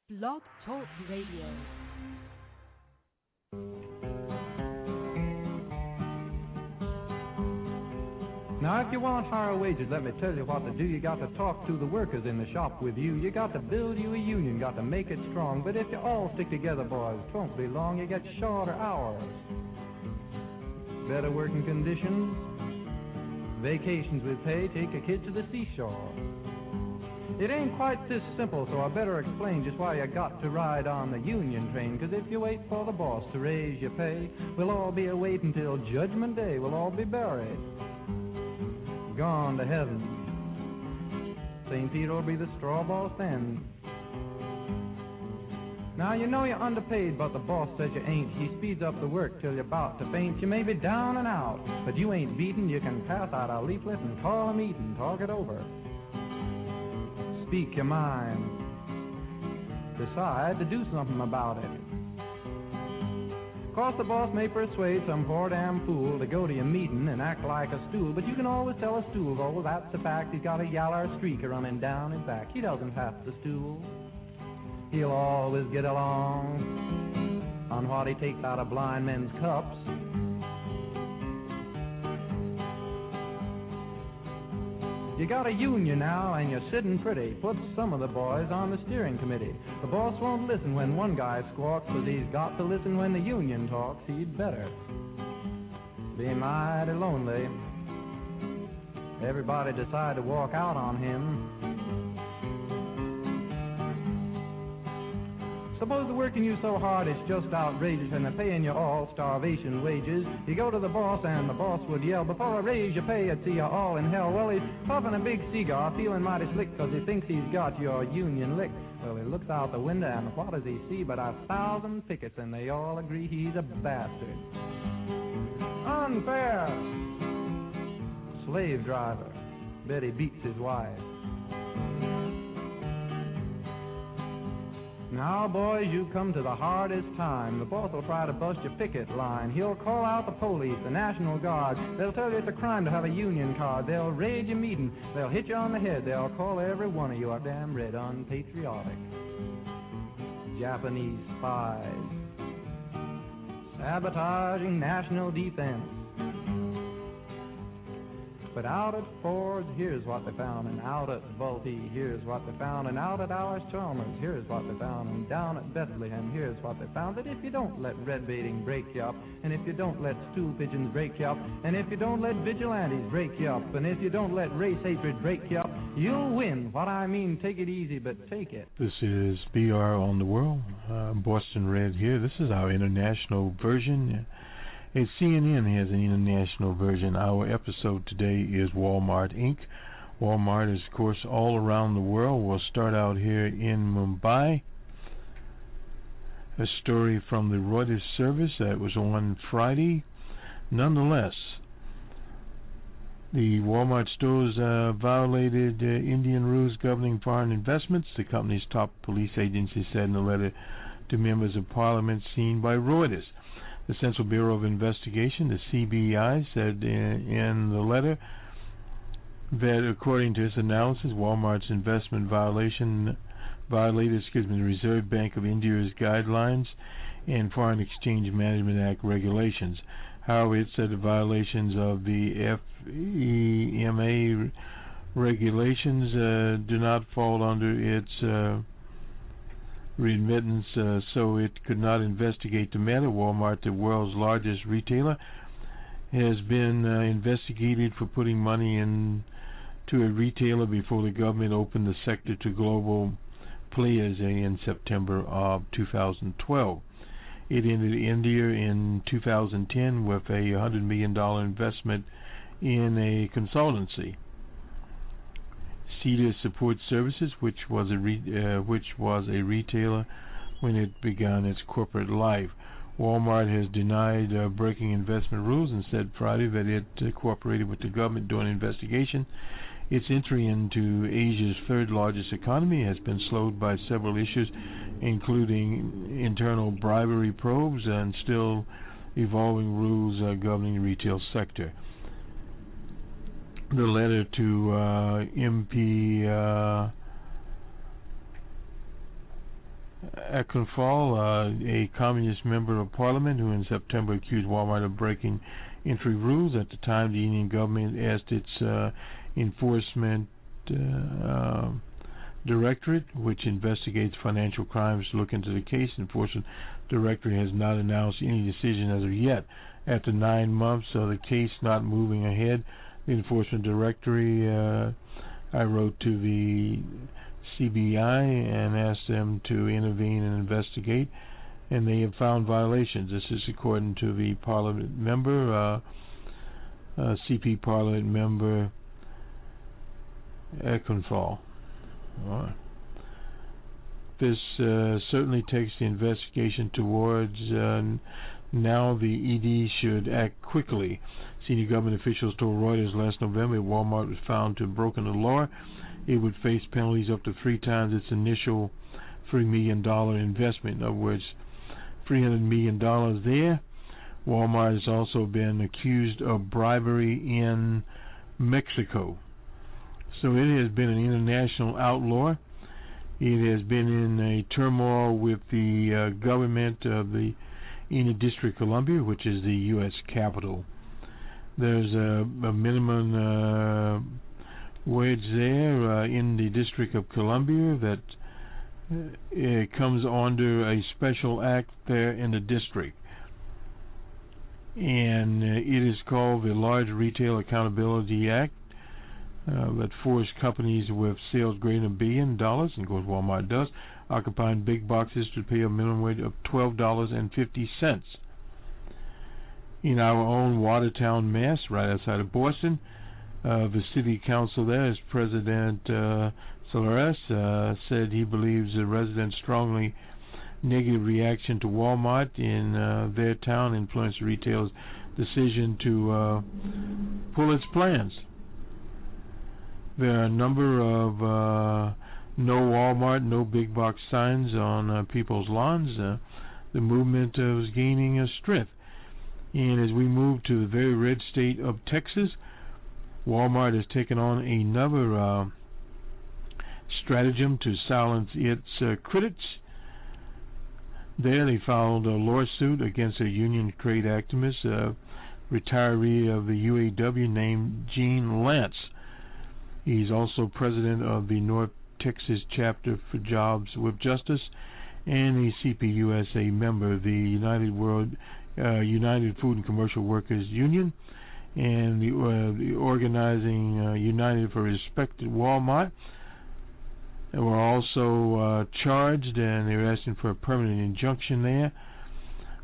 Blog Talk Radio. Now, if you want higher wages, let me tell you what to do. You got to talk to the workers in the shop with you. You got to build you a union, got to make it strong. But if you all stick together, boys, it won't be long. You get shorter hours, better working conditions, vacations with pay, take a kid to the seashore. It ain't quite this simple, so I better explain just why you got to ride on the union train. 'Cause if you wait for the boss to raise your pay, we'll all be awaiting till Judgment Day. We'll all be buried, gone to heaven. St. Peter will be the straw ball stand. Now you know you're underpaid, but the boss says you ain't. He speeds up the work till you're about to faint. You may be down and out, but you ain't beaten. You can pass out a leaflet and call a meeting, talk it over, speak your mind, decide to do something about it. Of course, the boss may persuade some poor damn fool to go to your meeting and act like a stool, but you can always tell a stool, oh, that's a fact. He's got a yaller streak running down his back. He doesn't have to stool. He'll always get along on what he takes out of blind men's cups. You got a union now and you're sitting pretty. Put some of the boys on the steering committee. The boss won't listen when one guy squawks, 'cause he's got to listen when the union talks. He'd better be mighty lonely. Everybody decide to walk out on him. Suppose they're working you so hard it's just outrageous, and they're paying you all starvation wages. You go to the boss and the boss would yell, before I raise your pay I'd see you all in hell. Well, he's puffing a big cigar, feeling mighty slick, 'cause he thinks he's got your union licked. Well, he looks out the window and what does he see but 1,000 pickets, and they all agree he's a bastard. Unfair. Slave driver. Bet he beats his wife. Now, boys, you've come to the hardest time. The boss will try to bust your picket line. He'll call out the police, the National Guard. They'll tell you it's a crime to have a union card. They'll raid your meeting. They'll hit you on the head. They'll call every one of you a damn red unpatriotic. Japanese spies. Sabotaging national defense. But out at Ford's, here's what they found, and out at Vultee, here's what they found, and out at Alice-Chalmers, here's what they found, and down at Bethlehem, here's what they found. That if you don't let red baiting break you up, and if you don't let stool pigeons break you up, and if you don't let vigilantes break you up, and if you don't let race hatred break you up, you'll win. What I mean, take it easy, but take it. This is BR on the World, Boston Red here. This is our international version. CNN has an international version. Our episode today is Wal-Mart, Inc. Wal-Mart is, of course, all around the world. We'll start out here in Mumbai. A story from the Reuters service that was on Friday. Nonetheless, the Walmart stores violated Indian rules governing foreign investments, the company's top police agency said in a letter to members of Parliament seen by Reuters. The Central Bureau of Investigation, the CBI, said in the letter that according to its analysis, Walmart's investment violated the Reserve Bank of India's guidelines and Foreign Exchange Management Act regulations. However, it said the violations of the FEMA regulations do not fall under its remittance, so it could not investigate the matter. Walmart, the world's largest retailer, has been investigated for putting money into a retailer before the government opened the sector to global players in September of 2012. It entered India in 2010 with a $100 million investment in a consultancy. Sideris Support Services, which was a retailer when it began its corporate life. Walmart has denied breaking investment rules and said Friday that it cooperated with the government during an investigation. Its entry into Asia's third largest economy has been slowed by several issues, including internal bribery probes and still evolving rules governing the retail sector. The letter to MP Econfall, a communist member of parliament who in September accused Walmart of breaking entry rules. At the time, the Indian government asked its enforcement directorate, which investigates financial crimes, to look into the case. Enforcement directorate has not announced any decision as of yet. After 9 months of the case not moving ahead, the enforcement directorate, I wrote to the CBI and asked them to intervene and investigate, and they have found violations. This is according to the parliament member, CP parliament member Econfall. This certainly takes the investigation towards now the ED should act quickly. Senior government officials told Reuters last November if Walmart was found to have broken the law, it would face penalties up to 3 times its initial $3 million investment. In other words, $300 million there. Walmart has also been accused of bribery in Mexico. So it has been an international outlaw. It has been in a turmoil with the government of the District of Columbia, which is the U.S. capital. There's a minimum wage there in the District of Columbia that it comes under a special act there in the district, and it is called the Large Retail Accountability Act, that forced companies with sales greater than $1 billion, and of course Walmart does, occupying big boxes to pay a minimum wage of $12.50. In our own Watertown, Mass, right outside of Boston, the city council there, as President Sideris said, he believes the residents' strongly negative reaction to Walmart in their town influenced retail's decision to pull its plans. There are a number of no Walmart, no big box signs on people's lawns. The movement is gaining strength. And as we move to the very red state of Texas, Walmart has taken on another stratagem to silence its critics. There they filed a lawsuit against a union trade activist, a retiree of the UAW named Gene Lantz. He's also president of the North Texas chapter for Jobs with Justice and a CPUSA member of the United Food and Commercial Workers Union, and the organizing United for Respect at Walmart. They were also charged, and they're asking for a permanent injunction there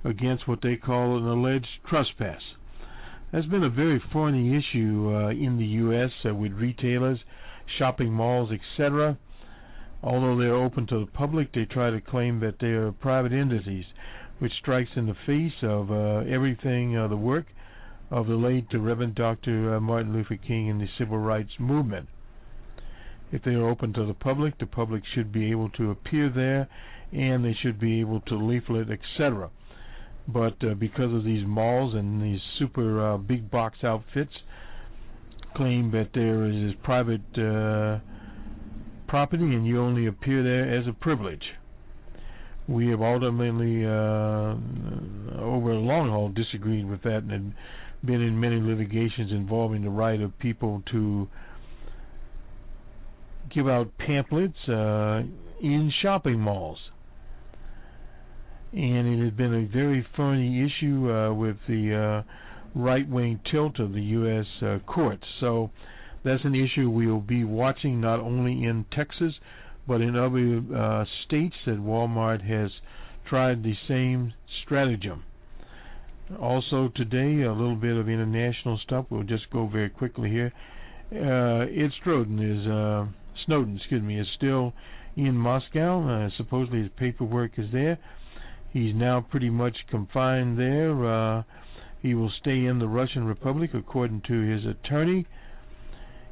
against what they call an alleged trespass. That's been a very thorny issue in the U.S. With retailers, shopping malls, etc. Although they're open to the public, they try to claim that they are private entities, which strikes in the face of everything, the work of the late Reverend Dr. Martin Luther King and the Civil Rights Movement. If they are open to the public should be able to appear there, and they should be able to leaflet, etc. But because of these malls and these super big box outfits claim that there is private property and you only appear there as a privilege. We have ultimately, over a long haul, disagreed with that and been in many litigations involving the right of people to give out pamphlets in shopping malls. And it has been a very thorny issue with the right-wing tilt of the U.S. courts. So that's an issue we will be watching not only in Texas, but in other states that Walmart has tried the same stratagem. Also today, a little bit of international stuff. We'll just go very quickly here. Snowden is still in Moscow. Supposedly his paperwork is there. He's now pretty much confined there. He will stay in the Russian Republic, according to his attorney.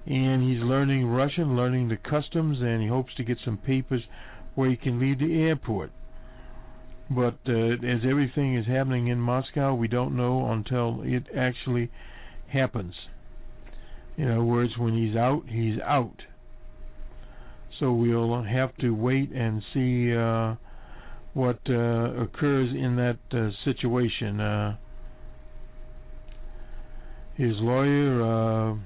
And he's learning Russian, learning the customs, and he hopes to get some papers where he can leave the airport. But as everything is happening in Moscow, we don't know until it actually happens. In other words, when he's out, he's out. So we'll have to wait and see what occurs in that situation. His lawyer,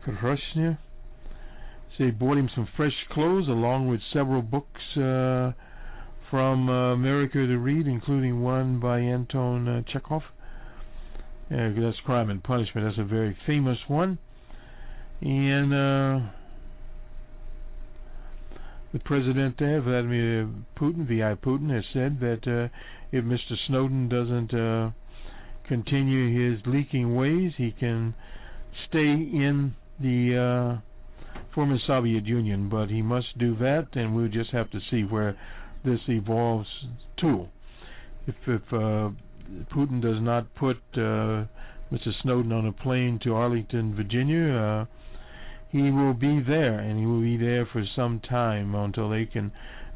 Krishna, said he bought him some fresh clothes along with several books from America to read, including one by Anton Chekhov. That's Crime and Punishment. That's a very famous one. And the president there, Vladimir Putin, V.I. Putin, has said that if Mr. Snowden doesn't continue his leaking ways, he can stay in the former Soviet Union, but he must do that, and we'll just have to see where this evolves to. If Putin does not put Mr. Snowden on a plane to Arlington, Virginia, he will be there, and he will be there for some time until they can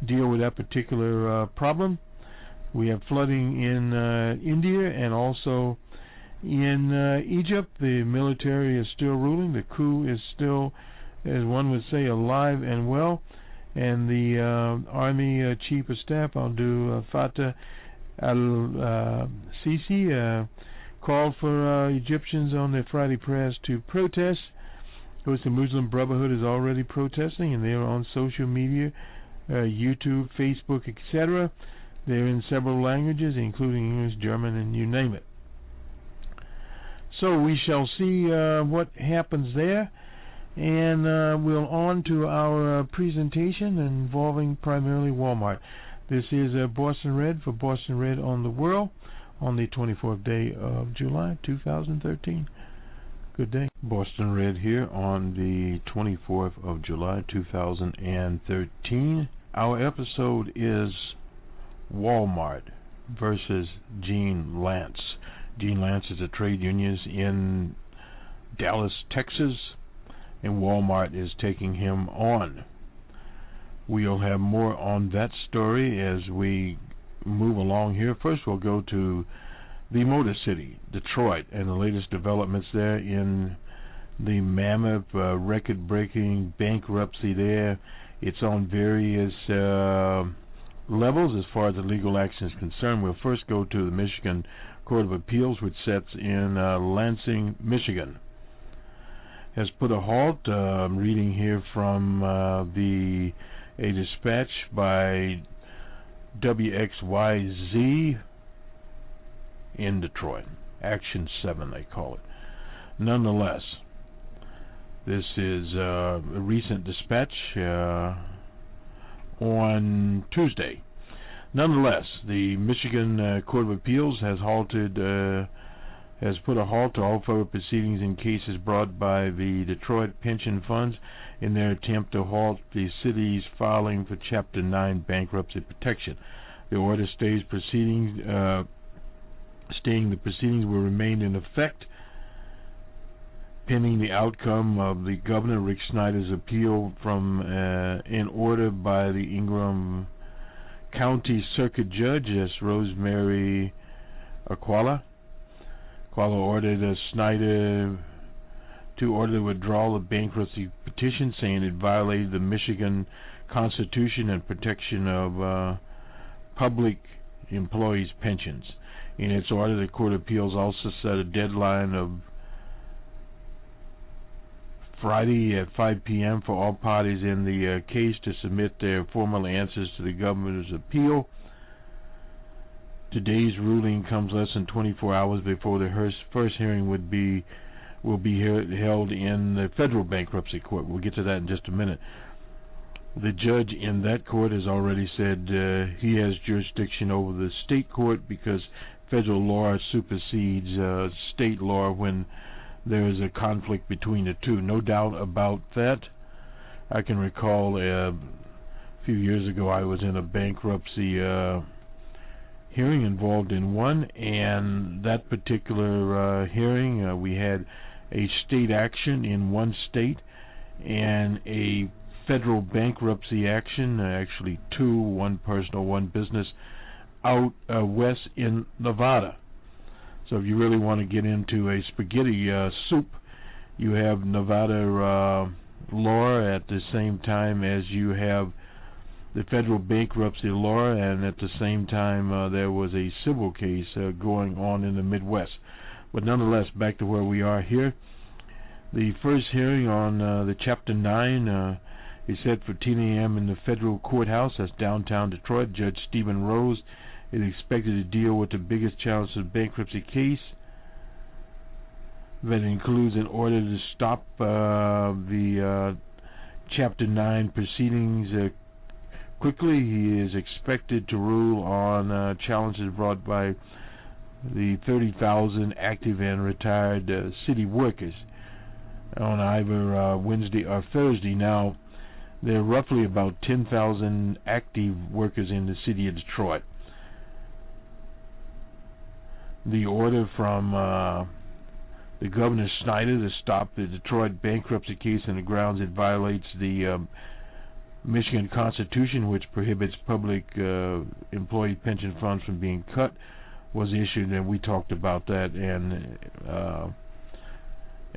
deal with that particular problem. We have flooding in India and also in Egypt. The military is still ruling. The coup is still, as one would say, alive and well. And the Army Chief of Staff, Abdel Fattah al-Sisi, called for Egyptians on their Friday prayers to protest. Of course, the Muslim Brotherhood is already protesting, and they are on social media, YouTube, Facebook, etc. They're in several languages, including English, German, and you name it. So we shall see what happens there. And we'll on to our presentation involving primarily Walmart. This is Boston Red for Boston Red on the World on the 24th day of July 2013. Good day. Boston Red here on the 24th of July 2013. Our episode is Wal-Mart versus Gene Lantz. Gene Lantz is a trade unionist in Dallas, Texas, and Wal-Mart is taking him on. We'll have more on that story as we move along here. First, we'll go to the Motor City, Detroit, and the latest developments there in the mammoth record-breaking bankruptcy there. It's on various levels as far as the legal action is concerned. We'll first go to the Michigan Court of Appeals, which sits in Lansing, Michigan. Has put a halt. I'm reading here from a dispatch by WXYZ in Detroit. Action 7, they call it. Nonetheless, this is a recent dispatch on Tuesday. Nonetheless, the Michigan Court of Appeals has put a halt to all further proceedings in cases brought by the Detroit pension funds in their attempt to halt the city's filing for Chapter 9 bankruptcy protection. The order staying the proceedings will remain in effect pending the outcome of the Governor Rick Snyder's appeal from an order by the Ingham County Circuit Judge, Rosemary Aquila. Ordered Snyder to order the withdrawal of bankruptcy petition, saying it violated the Michigan Constitution and protection of public employees' pensions. In its order, the Court of Appeals also set a deadline of Friday at 5 p.m. for all parties in the case to submit their formal answers to the governor's appeal. Today's ruling comes less than 24 hours before the first hearing will be held in the federal bankruptcy court. We'll get to that in just a minute. The judge in that court has already said he has jurisdiction over the state court because federal law supersedes state law when there is a conflict between the two. No doubt about that. I can recall a few years ago I was in a bankruptcy hearing involved in one, and that particular hearing we had a state action in one state and a federal bankruptcy action, actually two, one personal, one business, out west in Nevada. So if you really want to get into a spaghetti soup, you have Nevada law at the same time as you have the federal bankruptcy law, and at the same time there was a civil case going on in the Midwest. But nonetheless, back to where we are here. The first hearing on the Chapter 9 is set for 10 a.m. in the federal courthouse. That's downtown Detroit. Judge Stephen Rose is expected to deal with the biggest challenge of the bankruptcy case. That includes an order to stop the Chapter 9 proceedings quickly. He is expected to rule on challenges brought by the 30,000 active and retired city workers on either Wednesday or Thursday. Now, there are roughly about 10,000 active workers in the city of Detroit. The order from the Governor Snyder to stop the Detroit bankruptcy case on the grounds it violates the Michigan Constitution, which prohibits public employee pension funds from being cut, was issued, and we talked about that, and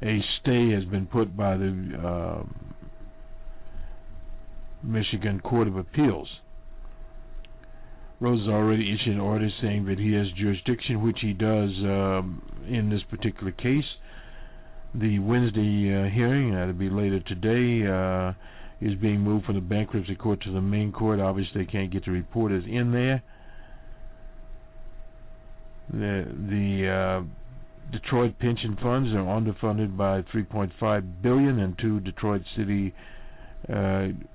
a stay has been put by the Michigan Court of Appeals. Rose has already issued an order saying that he has jurisdiction, which he does in this particular case. The Wednesday hearing, that'll be later today, is being moved from the bankruptcy court to the main court. Obviously, they can't get the reporters in there. The Detroit pension funds are underfunded by $3.5 billion, and two Detroit city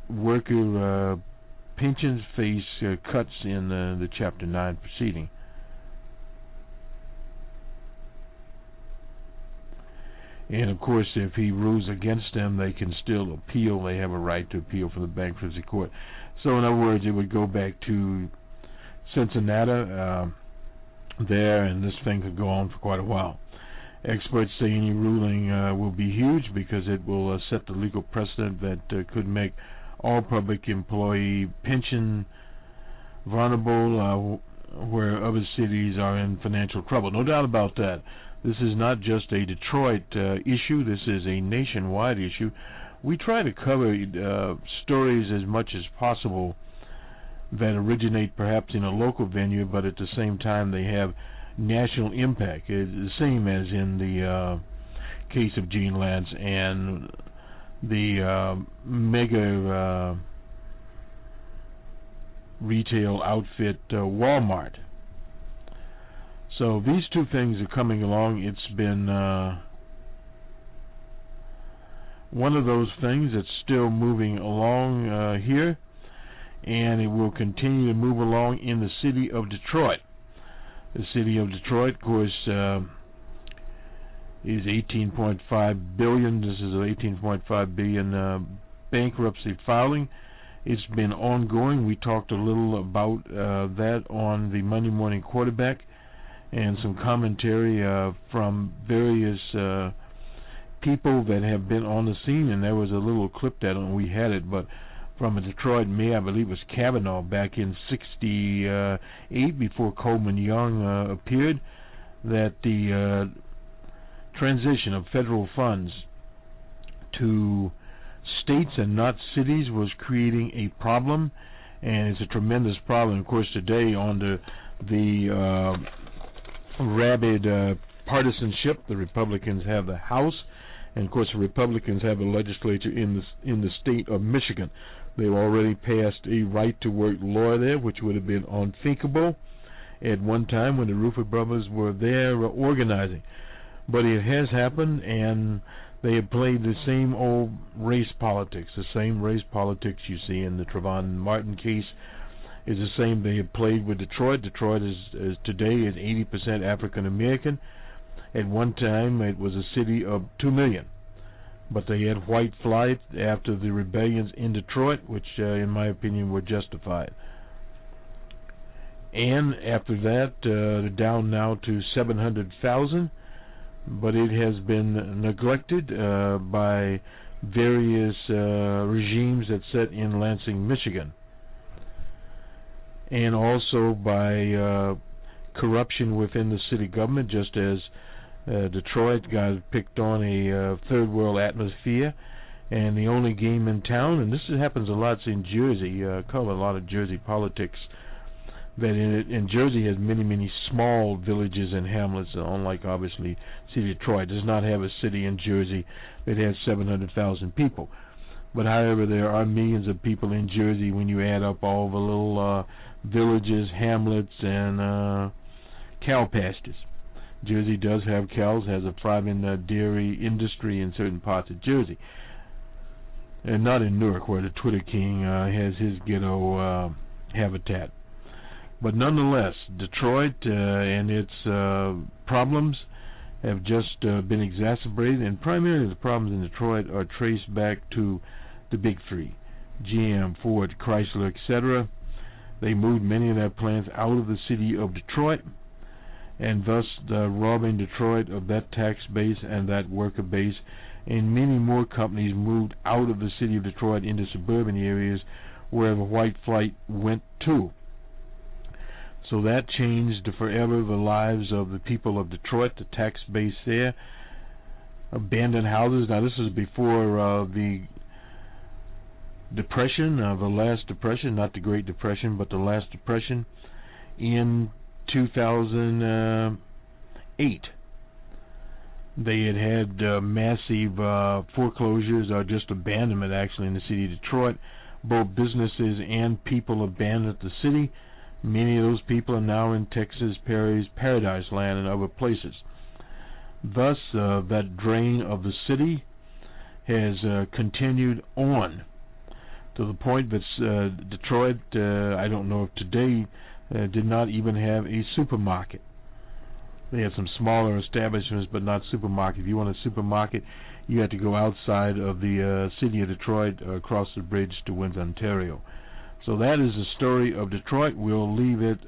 worker pensions face cuts in the Chapter 9 proceeding. And of course, if he rules against them, they can still appeal. They have a right to appeal from the bankruptcy court. So in other words, it would go back to Cincinnati there, and this thing could go on for quite a while. Experts say any ruling will be huge because it will set the legal precedent that could make all public employee pension vulnerable where other cities are in financial trouble. No doubt about that. This is not just a Detroit issue. This is a nationwide issue. We try to cover stories as much as possible that originate perhaps in a local venue, but at the same time they have national impact. It's the same as in the case of Gene Lantz and the mega retail outfit Wal-Mart. So these two things are coming along. It's been one of those things that's still moving along here, and it will continue to move along in the city of Detroit. The city of Detroit, of course, is $18.5 billion. This is an $18.5 billion bankruptcy filing. It's been ongoing. We talked a little about that on the Monday Morning Quarterback, and some commentary from various people that have been on the scene, and there was a little clip that we had it, but from a Detroit mayor, I believe it was Kavanaugh, back in '68, before Coleman Young appeared, that the transition of federal funds to states and not cities was creating a problem, and it's a tremendous problem. Of course, today, on the rabid partisanship, the Republicans have the House, and of course the Republicans have the legislature in the state of Michigan. They've already passed a right-to-work law there, which would have been unthinkable at one time when the Rufus brothers were there organizing. But it has happened, and they have played the same old race politics. The same race politics you see in the Trayvon Martin case is the same they have played with Detroit. Detroit is today is 80% African American. At one time, it was a city of 2 million. But they had white flight after the rebellions in Detroit, which, in my opinion, were justified. And after that, they're down now to 700,000, but it has been neglected by various regimes that sit in Lansing, Michigan, and also by corruption within the city government, just as Detroit got picked on a third world atmosphere, and the only game in town, and this happens a lot in Jersey, cover a lot of Jersey politics, that in Jersey has many small villages and hamlets, unlike obviously city of Detroit does not have a city in Jersey that has 700,000 people. But however, there are millions of people in Jersey when you add up all the little villages, hamlets, and cow pastures. Jersey does have cows, has a thriving dairy industry in certain parts of Jersey. And not in Newark, where the Twitter King has his ghetto habitat. But nonetheless, Detroit and its problems have just been exacerbated, and primarily the problems in Detroit are traced back to the big three, GM, Ford, Chrysler, etc. They moved many of their plants out of the city of Detroit, and thus robbing Detroit of that tax base and that worker base, and many more companies moved out of the city of Detroit into suburban areas where the white flight went to. So that changed forever the lives of the people of Detroit, the tax base there. Abandoned houses. Now this is before the Depression, the last Depression, not the Great Depression, but the last Depression in 2008. They had massive foreclosures, or just abandonment actually, in the city of Detroit. Both businesses and people abandoned the city. Many of those people are now in Texas, Paradise Land, and other places. Thus, that drain of the city has continued on to the point that Detroit, I don't know if today, did not even have a supermarket. They have some smaller establishments, but not supermarket. If you want a supermarket, you have to go outside of the city of Detroit, across the bridge to Windsor, Ontario. So that is the story of Detroit. We'll leave it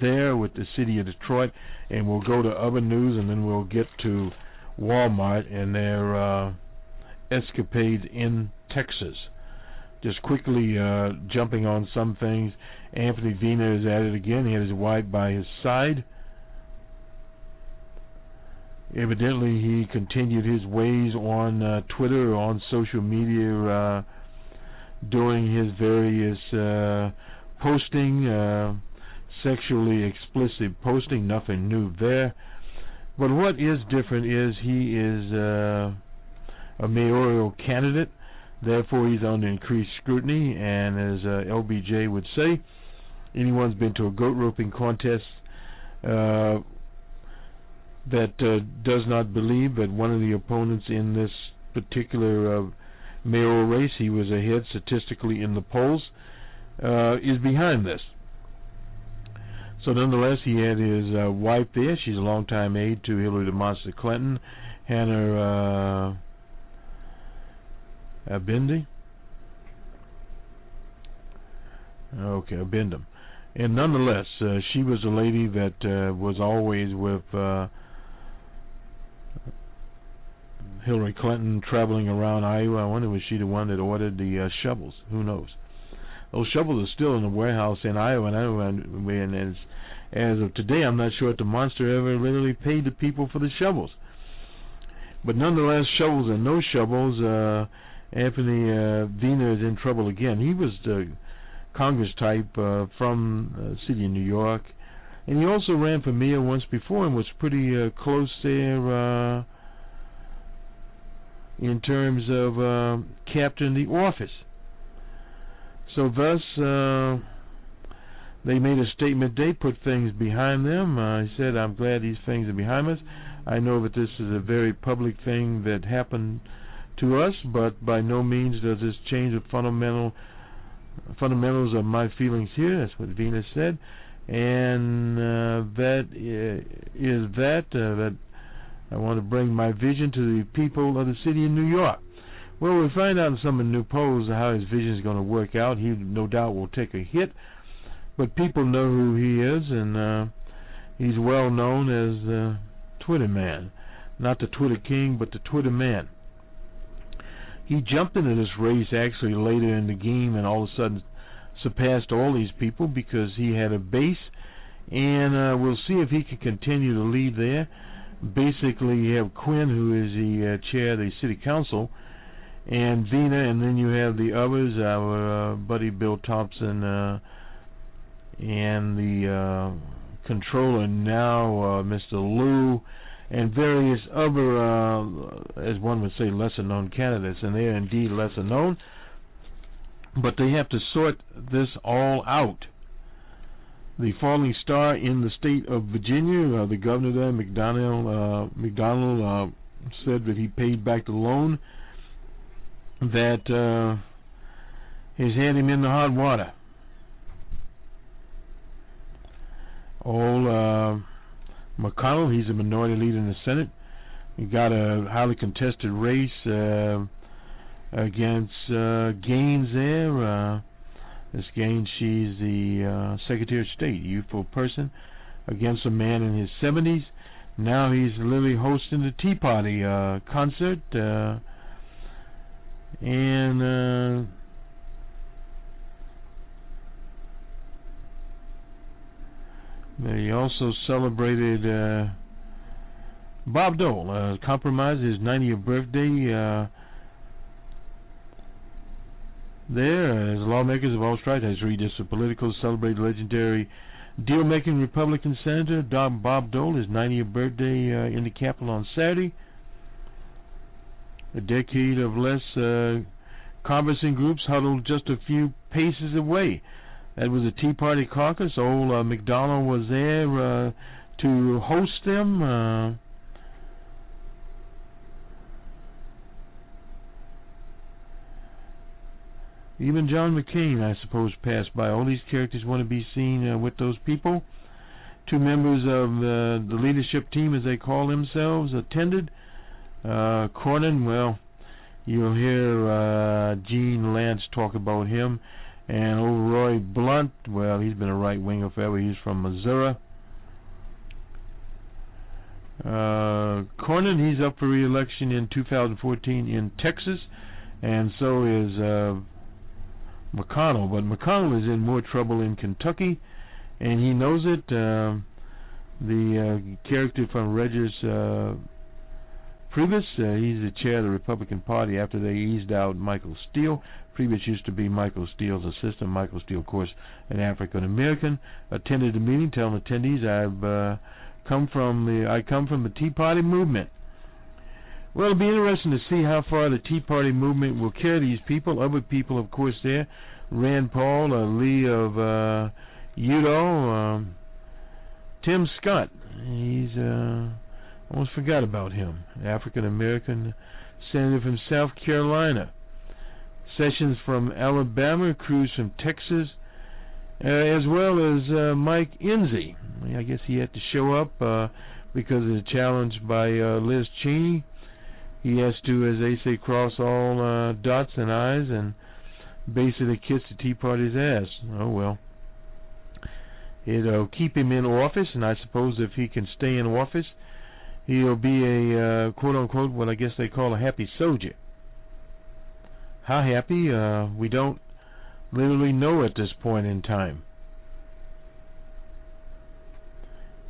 there with the city of Detroit, and we'll go to other news, and then we'll get to Walmart and their escapades in Texas. Just quickly jumping on some things, Anthony Weiner is at it again. He had his wife by his side. Evidently, he continued his ways on Twitter or on social media, doing his various posting, sexually explicit posting, nothing new there. But what is different is he is a mayoral candidate, therefore he's under increased scrutiny, and as LBJ would say, anyone's been to a goat roping contest that does not believe that one of the opponents in this particular mayoral race, he was ahead statistically in the polls, is behind this. So nonetheless, he had his wife there. She's a longtime aide to Hillary Monster Clinton, Hannah Abindi. Okay, Abindum. And nonetheless, she was a lady that was always with Hillary Clinton, traveling around Iowa. I wonder, was she the one that ordered the shovels? Who knows? Those shovels are still in the warehouse in Iowa, and as of today, I'm not sure if the monster ever literally paid the people for the shovels. But nonetheless, shovels or no shovels, Anthony Weiner is in trouble again. He was the Congress type from the city of New York, and he also ran for mayor once before and was pretty close there in terms of capturing the office. So thus, they made a statement. They put things behind them. He said, I'm glad these things are behind us. I know that this is a very public thing that happened to us, but by no means does this change the fundamentals of my feelings here. That's what Weiner said. And that I want to bring my vision to the people of the city of New York. Well, we'll find out in some of the new polls how his vision is going to work out. He no doubt will take a hit, but people know who he is, and he's well known as the Twitter man. Not the Twitter King, but the Twitter man. He jumped into this race actually later in the game and all of a sudden surpassed all these people because he had a base, and we'll see if he can continue to lead there. Basically, you have Quinn, who is the chair of the city council, and Vina, and then you have the others, our buddy Bill Thompson, and the controller now, Mr. Lou, and various other, as one would say, lesser-known candidates, and they are indeed lesser known, but they have to sort this all out. The falling star in the state of Virginia, the governor there, McDonald, said that he paid back the loan that has had him in the hot water. Old McConnell, he's a minority leader in the Senate. He got a highly contested race against Gaines there. This Gaines, she's the Secretary of State, youthful person, against a man in his 70s. Now he's literally hosting the Tea Party concert, and they also celebrated Bob Dole, compromised his 90th birthday. There, as lawmakers of all stripes, as read this, the Politico celebrate legendary deal-making Republican Senator Bob Dole, his 90th birthday in the Capitol on Saturday. A decade of less conversing groups huddled just a few paces away. That was a Tea Party caucus. Old McDonald was there to host them. Even John McCain, I suppose, passed by. All these characters want to be seen with those people. Two members of the leadership team, as they call themselves, attended. Cornyn, well, you'll hear Gene Lantz talk about him. And old Roy Blunt, well, he's been a right-winger forever. He's from Missouri. Cornyn, he's up for re-election in 2014 in Texas. And so is McConnell, but McConnell is in more trouble in Kentucky, and he knows it. The character from Regis Priebus, he's the chair of the Republican Party after they eased out Michael Steele. Priebus used to be Michael Steele's assistant. Michael Steele, of course, an African American, attended the meeting, telling attendees, I come from the Tea Party movement. Well, it'll be interesting to see how far the Tea Party movement will carry these people. Other people, of course, there. Rand Paul, Lee of Udall, Tim Scott. He's almost forgot about him. African-American senator from South Carolina. Sessions from Alabama, Cruz from Texas, as well as Mike Enzi. I guess he had to show up because of the challenge by Liz Cheney. He has to, as they say, cross all dots and I's and basically kiss the Tea Party's ass. Oh, well. It'll keep him in office, and I suppose if he can stay in office, he'll be a, quote-unquote, what I guess they call a happy soldier. How happy? We don't literally know at this point in time.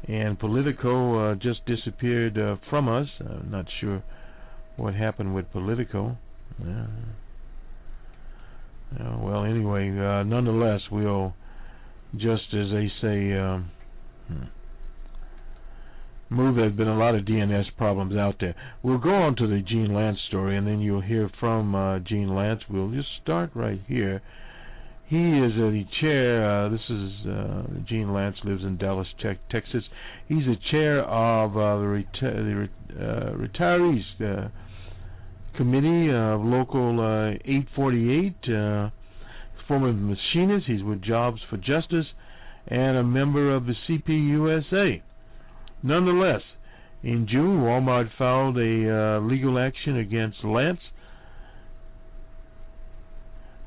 And Politico just disappeared from us. I'm not sure what happened with Politico. Well, anyway, nonetheless, we'll just, as they say, move. There's been a lot of DNS problems out there. We'll go on to the Gene Lantz story, and then you'll hear from Gene Lantz. We'll just start right here. He is the chair. This is Gene Lantz, lives in Dallas, Texas. He's the chair of the retirees committee of Local 848. Former machinist. He's with Jobs for Justice and a member of the CPUSA. Nonetheless, in June, Walmart filed a legal action against Lantz.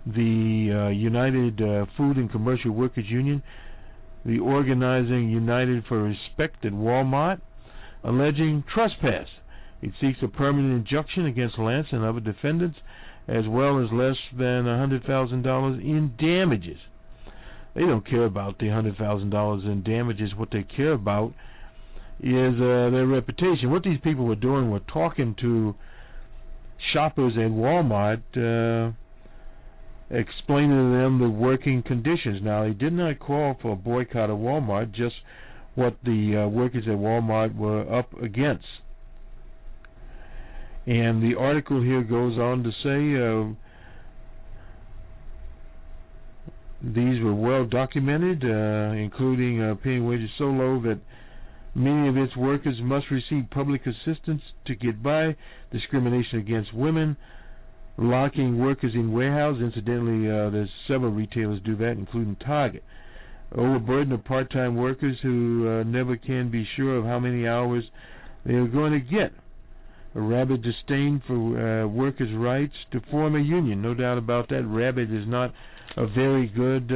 The United Food and Commercial Workers Union, the organizing United for Respect at Wal-Mart, alleging trespass. It seeks a permanent injunction against Lantz and other defendants, as well as less than $100,000 in damages. They don't care about the $100,000 in damages. What they care about is their reputation. What these people were doing were talking to shoppers at Walmart, explaining to them the working conditions. Now, he did not call for a boycott of Walmart, just what the workers at Walmart were up against. And the article here goes on to say these were well documented, including paying wages so low that many of its workers must receive public assistance to get by, discrimination against women, locking workers in warehouses. Incidentally, there's several retailers do that, including Target. Overburden of part-time workers who never can be sure of how many hours they are going to get. A rabid disdain for workers' rights to form a union. No doubt about that. Rabid is not a very good,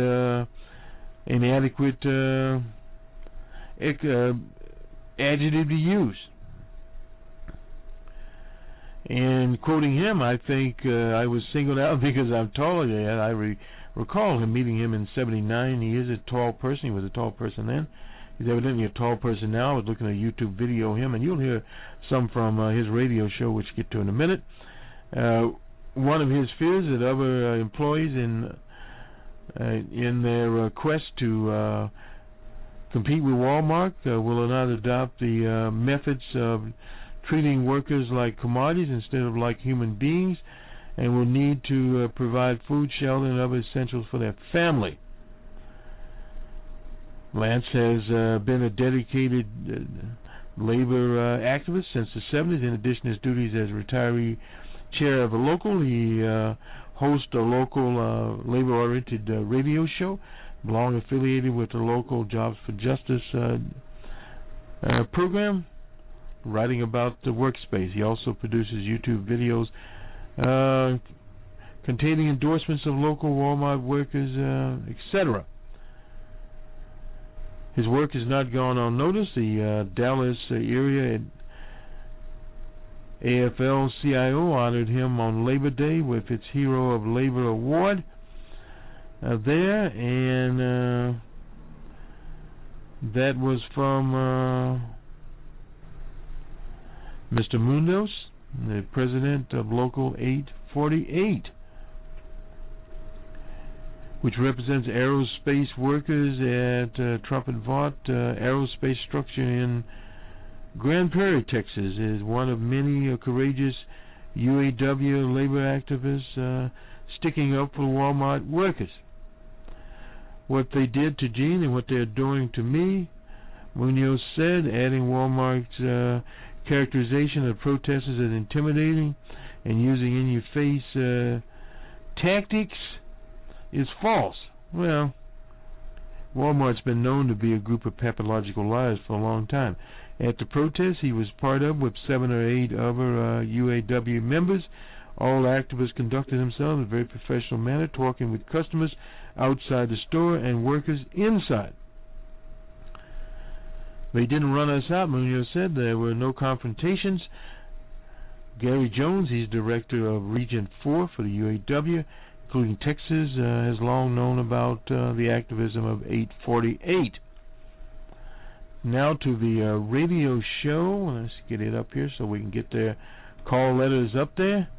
inadequate adjective to use. And quoting him, I think I was singled out because I'm taller than that. I recall him meeting him in '79. He is a tall person. He was a tall person then. He's evidently a tall person now. I was looking at a YouTube video of him, and you'll hear some from his radio show, which we'll get to in a minute. One of his fears that other employees in their quest to compete with Walmart will not adopt the methods of treating workers like commodities instead of like human beings, and will need to provide food, shelter, and other essentials for their family. Lantz has been a dedicated labor activist since the 70s. In addition to his duties as retiree chair of a local, he hosts a local labor-oriented radio show, long affiliated with the local Jobs for Justice program, writing about the workspace. He also produces YouTube videos containing endorsements of local Walmart workers, etc. His work has not gone unnoticed. The Dallas area AFL-CIO honored him on Labor Day with its Hero of Labor Award there, and that was from Mr. Mundos, the president of Local 848, which represents aerospace workers at Trump and Vought aerospace structure in Grand Prairie, Texas. Is one of many courageous UAW labor activists sticking up for Walmart workers. What they did to Gene and what they're doing to me, Munoz said, adding Walmart's characterization of protesters as intimidating and using in-your-face tactics is false. Well, Walmart's been known to be a group of pathological liars for a long time. At the protest he was part of with 7 or 8 other UAW members, all activists conducted themselves in a very professional manner, talking with customers outside the store and workers inside. They didn't run us out, Munoz said. There were no confrontations. Gary Jones, he's director of Region 4 for the UAW, including Texas, has long known about the activism of 848. Now to the radio show. Let's get it up here so we can get their call letters up there.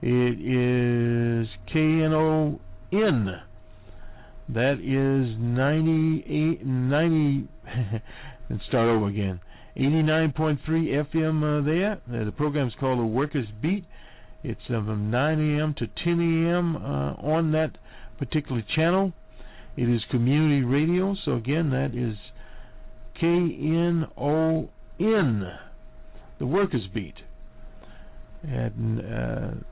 It is KNON. That is 90 and start over again. 89.3 FM there. The program is called The Workers Beat. It's from 9 a.m. to 10 a.m. On that particular channel. It is community radio, so again, that is KNON, The Workers Beat, at 9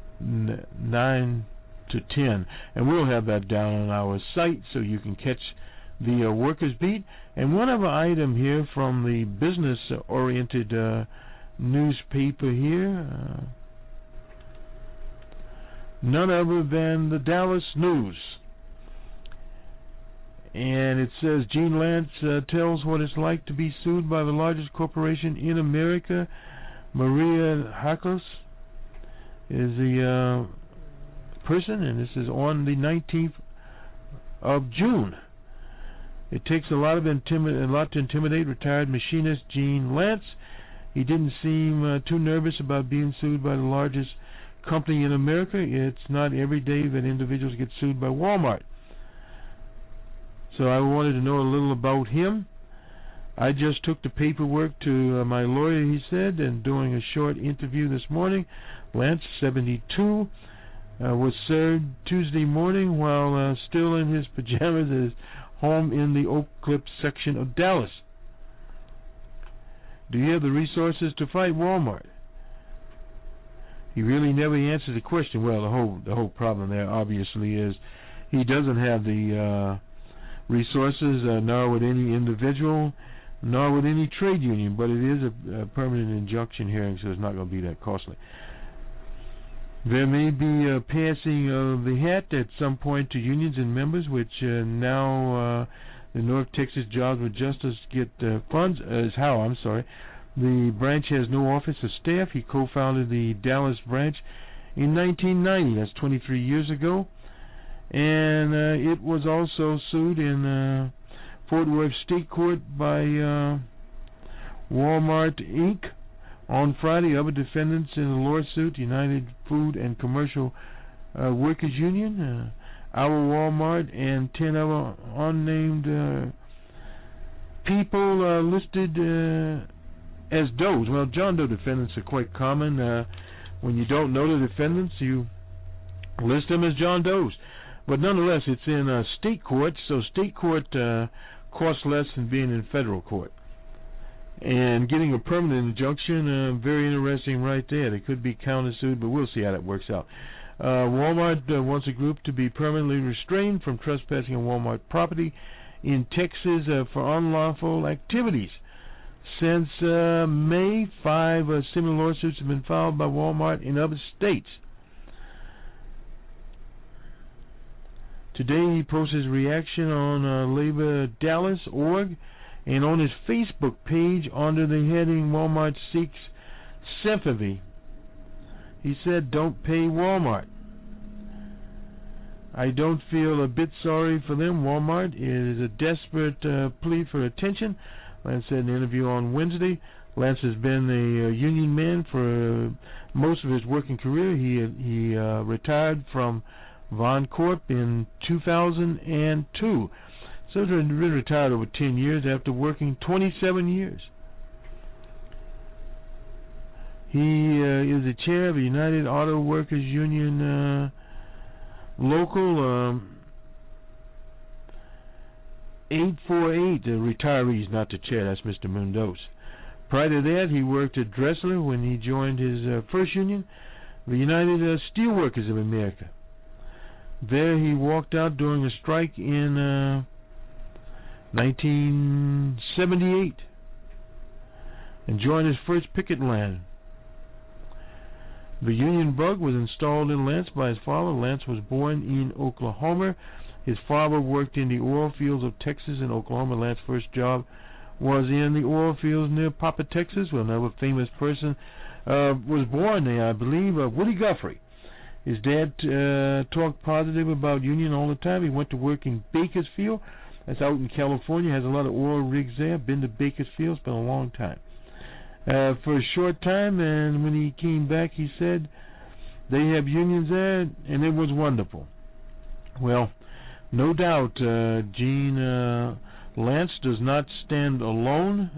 to 10. And we'll have that down on our site so you can catch the Workers Beat. And one other item here from the business-oriented newspaper here, none other than the Dallas News. And it says Gene Lantz tells what it's like to be sued by the largest corporation in America. Maria Hakos is the person, and this is on the 19th of June. It takes a lot to intimidate retired machinist Gene Lantz. He didn't seem too nervous about being sued by the largest company in America. It's not every day that individuals get sued by Walmart. So I wanted to know a little about him. I just took the paperwork to my lawyer, he said, and doing a short interview this morning. Lantz, 72, was served Tuesday morning while still in his pajamas at his home in the Oak Cliff section of Dallas. Do you have the resources to fight Walmart? He really never answered the question. Well, the whole problem there obviously is he doesn't have the resources, nor would any individual, nor would any trade union, but it is a permanent injunction hearing, so it's not going to be that costly. There may be a passing of the hat at some point to unions and members, which now the North Texas Jobs with Justice get funds. The branch has no office or staff. He co-founded the Dallas branch in 1990. That's 23 years ago. And it was also sued in Fort Worth State Court by Wal-Mart Inc. on Friday. Other defendants in the lawsuit, United Food and Commercial Workers Union, OURWalmart, and 10 other unnamed people listed as Does. Well, John Doe defendants are quite common. When you don't know the defendants, you list them as John Does. But nonetheless, it's in state court, so state court costs less than being in federal court. And getting a permanent injunction, very interesting right there. They could be countersued, but we'll see how that works out. Walmart wants a group to be permanently restrained from trespassing on Walmart property in Texas for unlawful activities. Since May, 5 similar lawsuits have been filed by Walmart in other states. Today he posts his reaction on LaborDallas.org and on his Facebook page under the heading Walmart Seeks Sympathy. He said, "Don't pay Walmart. I don't feel a bit sorry for them. Walmart is a desperate plea for attention." Lantz said in an interview on Wednesday. Lantz has been a union man for most of his working career. He retired from Von Corp in 2002. So he's been retired over 10 years after working 27 years. He is the chair of the United Auto Workers Union Local 848, retirees, not the chair, that's Mr. Mundos. Prior to that, he worked at Dressler when he joined his first union, the United Steelworkers of America. There he walked out during a strike in 1978 and joined his first picket line. The union bug was installed in Lantz by his father. Lantz was born in Oklahoma. His father worked in the oil fields of Texas and Oklahoma. Lantz's first job was in the oil fields near Papa, Texas, where another famous person was born there, I believe, Woody Guthrie. His dad talked positive about union all the time. He went to work in Bakersfield. That's out in California. Has a lot of oil rigs there. Been to Bakersfield. It's been a long time. For a short time, and when he came back, he said they have unions there, and it was wonderful. Well, no doubt Gene Lantz does not stand alone,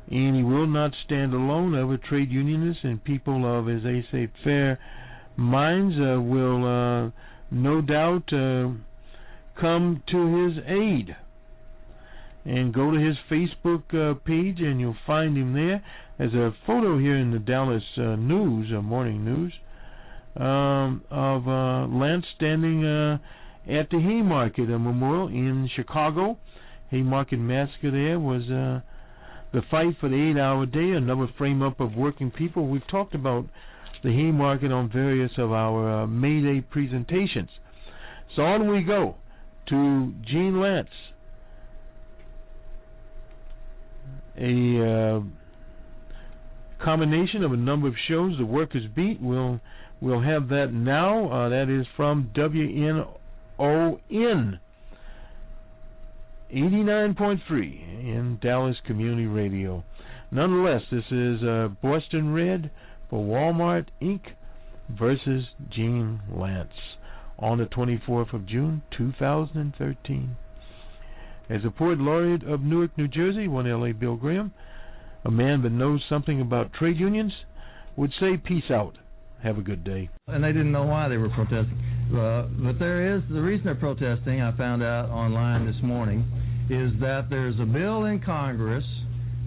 and he will not stand alone. Other trade unionists and people of, as they say, fair minds will no doubt come to his aid. And go to his Facebook page, and you'll find him there. There's a photo here in the Dallas News, Morning News, of Lantz standing at the Haymarket Memorial in Chicago. Haymarket Massacre there was the fight for the 8-hour day, another frame-up of working people. We've talked about the Haymarket on various of our May Day presentations. So on we go to Gene Lantz. A combination of a number of shows. The Workers Beat, we'll have that now. That is from WNON 89.3 in Dallas Community Radio. Nonetheless, this is Boston Red for Walmart Inc. versus Gene Lantz on the 24th of June, 2013. As a poet laureate of Newark, New Jersey, one L.A. Bill Graham, a man that knows something about trade unions, would say, peace out. Have a good day. And they didn't know why they were protesting. But the reason they're protesting, I found out online this morning, is that there's a bill in Congress,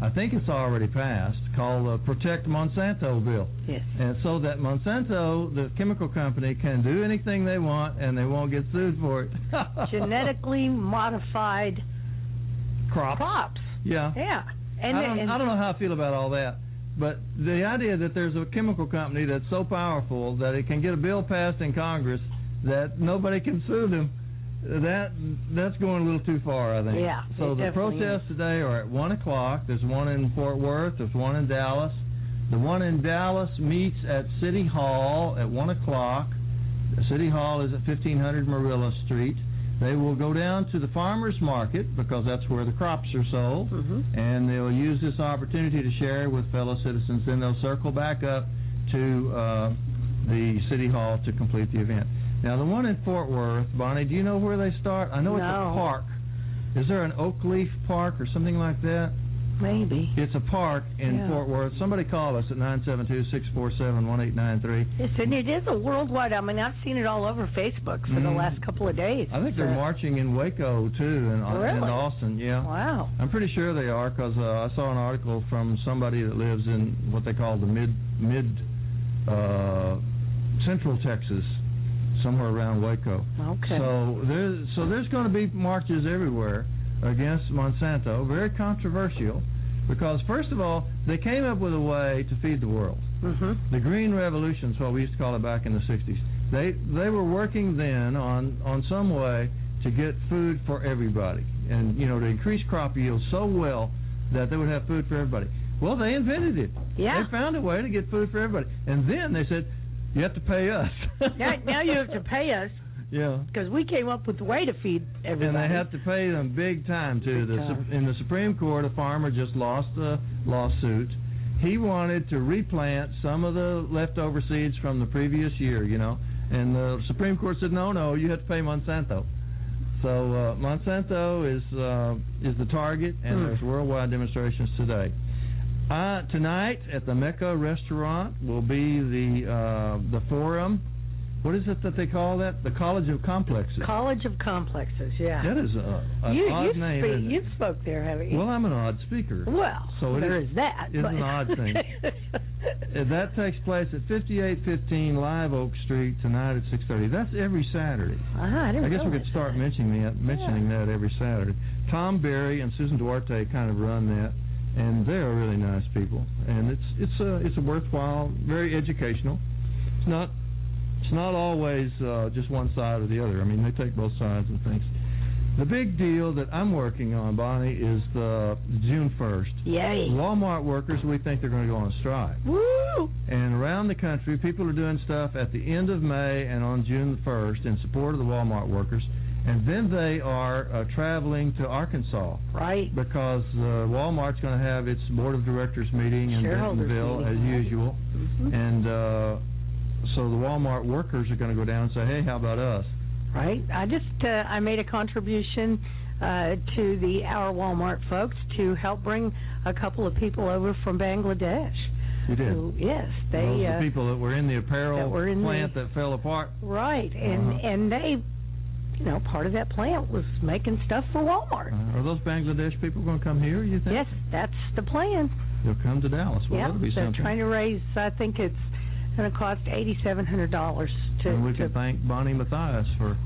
I think it's already passed, called the Protect Monsanto bill. Yes. And so that Monsanto, the chemical company, can do anything they want and they won't get sued for it. Genetically modified crops. Yeah. Yeah. And I don't know how I feel about all that. But the idea that there's a chemical company that's so powerful that it can get a bill passed in Congress that nobody can sue them, that's going a little too far, I think. Yeah. So the protests today are at 1 o'clock. There's one in Fort Worth. There's one in Dallas. The one in Dallas meets at City Hall at 1 o'clock. The City Hall is at 1500 Marilla Street. They will go down to the farmers market because that's where the crops are sold, and they'll use this opportunity to share with fellow citizens. Then they'll circle back up to the City Hall to complete the event. Now, the one in Fort Worth, Bonnie, do you know where they start? I know it's a park. Is there an Oak Leaf Park or something like that? Maybe. It's a park in Fort Worth. Somebody call us at 972-647-1893. Yes, and it is a worldwide. I mean, I've seen it all over Facebook for the last couple of days. I think they're marching in Waco, too, in Austin. Yeah. Wow. I'm pretty sure they are because I saw an article from somebody that lives in what they call the mid central Texas, somewhere around Waco. Okay. So there's going to be marches everywhere against Monsanto, very controversial, because first of all, they came up with a way to feed the world. The Green Revolution is what we used to call it back in the 60s. They were working then on some way to get food for everybody, and to increase crop yield so well that they would have food for everybody. Well, they invented it. Yeah. They found a way to get food for everybody, and then they said, you have to pay us. now you have to pay us. Yeah. Because we came up with a way to feed everybody. And they have to pay them big time, too. In the Supreme Court, a farmer just lost a lawsuit. He wanted to replant some of the leftover seeds from the previous year, and the Supreme Court said, no, you have to pay Monsanto. So Monsanto is the target, and there's worldwide demonstrations today. Tonight at the Mecca restaurant will be the forum. What is it that they call that? The College of Complexes. College of Complexes, yeah. That is an odd name, isn't it? You spoke there, haven't you? Well, I'm an odd speaker. Well, so there is that. It's an odd thing. That takes place at 5815 Live Oak Street tonight at 6:30. That's every Saturday. I guess we could start mentioning that every Saturday. Tom Berry and Susan Duarte kind of run that, and they are really nice people. And it's a worthwhile, very educational. It's not always just one side or the other. I mean, they take both sides and things. The big deal that I'm working on, Bonnie, is the June 1st. Yay. Walmart workers, we think they're going to go on strike. Woo! And around the country, people are doing stuff at the end of May and on June 1st in support of the Walmart workers. And then they are traveling to Arkansas. Right. Because Walmart's going to have its board of directors meeting in Bentonville, as usual. And so the Walmart workers are going to go down and say, hey, how about us? Right. I made a contribution to the OURWalmart folks to help bring a couple of people over from Bangladesh. You did? Yes. Those the people that were in the apparel plant that fell apart? Right. And they, part of that plant was making stuff for Walmart. Are those Bangladesh people going to come here, you think? Yes, that's the plan. They'll come to Dallas. Well, that'll be something. They're trying to raise, I think it's going to cost $8,700 to. And we can thank Bonnie Mathias for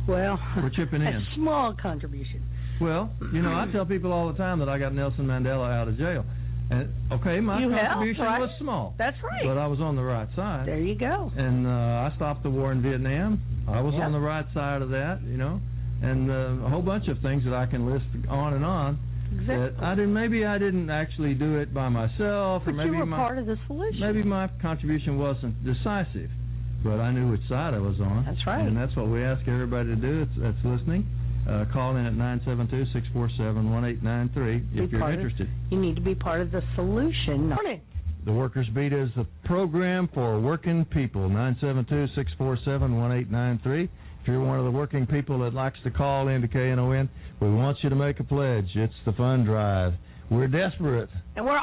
chipping in. A small contribution. Well, I tell people all the time that I got Nelson Mandela out of jail. And my contribution was small. That's right. But I was on the right side. There you go. And I stopped the war in Vietnam. I was on the right side of that, and a whole bunch of things that I can list on and on. Exactly. Maybe I didn't actually do it by myself, but or maybe you were part of the solution. Maybe my contribution wasn't decisive, but I knew which side I was on. That's right. And that's what we ask everybody to do that's listening. Call in at 972-647-1893 if you're interested. You need to be part of the solution. Morning. The Workers Beat is the program for working people. 972-647-1893. If you're one of the working people that likes to call into KNON, we want you to make a pledge. It's the fund drive. We're desperate. And we're